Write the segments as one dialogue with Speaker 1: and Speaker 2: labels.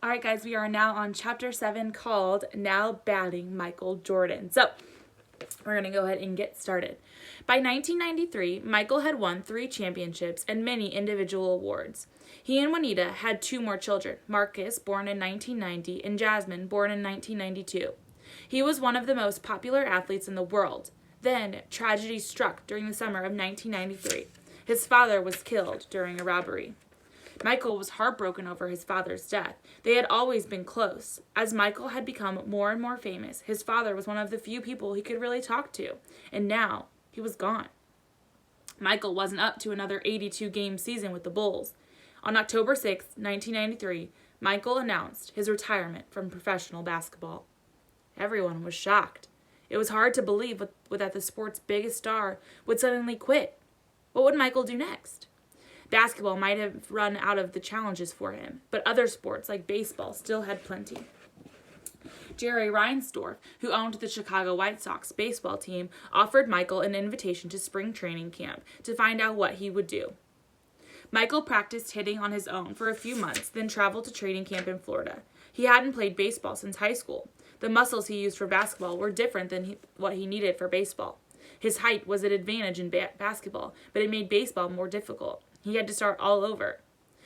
Speaker 1: All right, guys, we are now on chapter 7 called Now Batting Michael Jordan. So we're going to go ahead and get started. By 1993, Michael had won 3 championships and many individual awards. He and Juanita had 2 more children, Marcus, born in 1990, and Jasmine, born in 1992. He was one of the most popular athletes in the world. Then, tragedy struck during the summer of 1993. His father was killed during a robbery. Michael was heartbroken over his father's death. They had always been close. As Michael had become more and more famous, his father was one of the few people he could really talk to, and now he was gone. Michael wasn't up to another 82-game season with the Bulls. On October 6, 1993, Michael announced his retirement from professional basketball. Everyone was shocked. It was hard to believe that the sport's biggest star would suddenly quit. What would Michael do next? Basketball might have run out of the challenges for him, but other sports like baseball still had plenty. Jerry Reinsdorf, who owned the Chicago White Sox baseball team, offered Michael an invitation to spring training camp to find out what he would do. Michael practiced hitting on his own for a few months, then traveled to training camp in Florida. He hadn't played baseball since high school. The muscles he used for basketball were different than what he needed for baseball. His height was an advantage in basketball, but it made baseball more difficult. He had to start all over.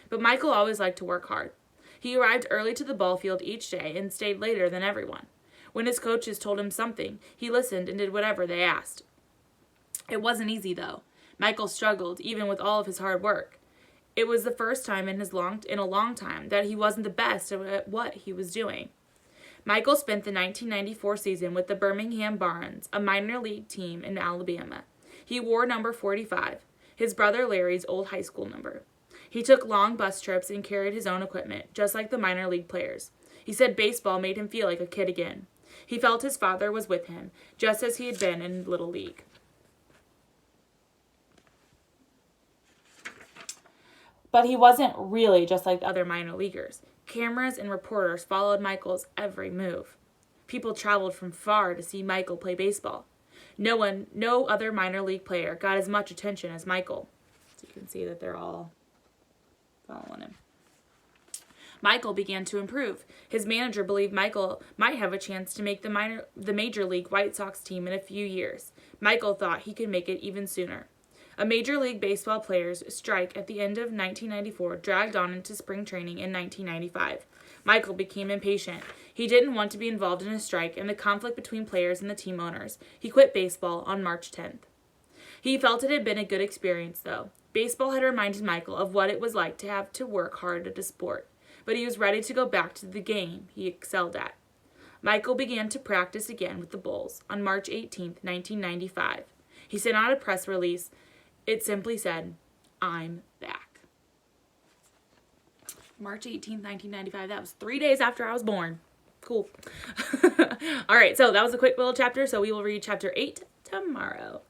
Speaker 1: But Michael always liked to work hard. He arrived early to the ball field each day and stayed later than everyone. When his coaches told him something, he listened and did whatever they asked. It wasn't easy, though. Michael struggled, even with all of his hard work. It was the first time in a long time that he wasn't the best at what he was doing. Michael spent the 1994 season with the Birmingham Barons, a minor league team in Alabama. He wore number 45, his brother Larry's old high school number. He took long bus trips and carried his own equipment, just like the minor league players. He said baseball made him feel like a kid again. He felt his father was with him, just as he had been in Little League. But he wasn't really just like the other minor leaguers. Cameras and reporters followed Michael's every move. People traveled from far to see Michael play baseball. No other minor league player got as much attention as Michael. So you can see that they're all following him. Michael began to improve. His manager believed Michael might have a chance to make the Major League White Sox team in a few years. Michael thought he could make it even sooner. A Major League Baseball players' strike at the end of 1994 dragged on into spring training in 1995. Michael became impatient. He didn't want to be involved in a strike and the conflict between players and the team owners. He quit baseball on March 10th. He felt it had been a good experience, though. Baseball had reminded Michael of what it was like to have to work hard at a sport, but he was ready to go back to the game he excelled at. Michael began to practice again with the Bulls on March 18th, 1995. He sent out a press release. It simply said, "I'm back." March 18th, 1995. That was 3 days after I was born. Cool. All right, so that was a quick little chapter, so we will read chapter 8 tomorrow.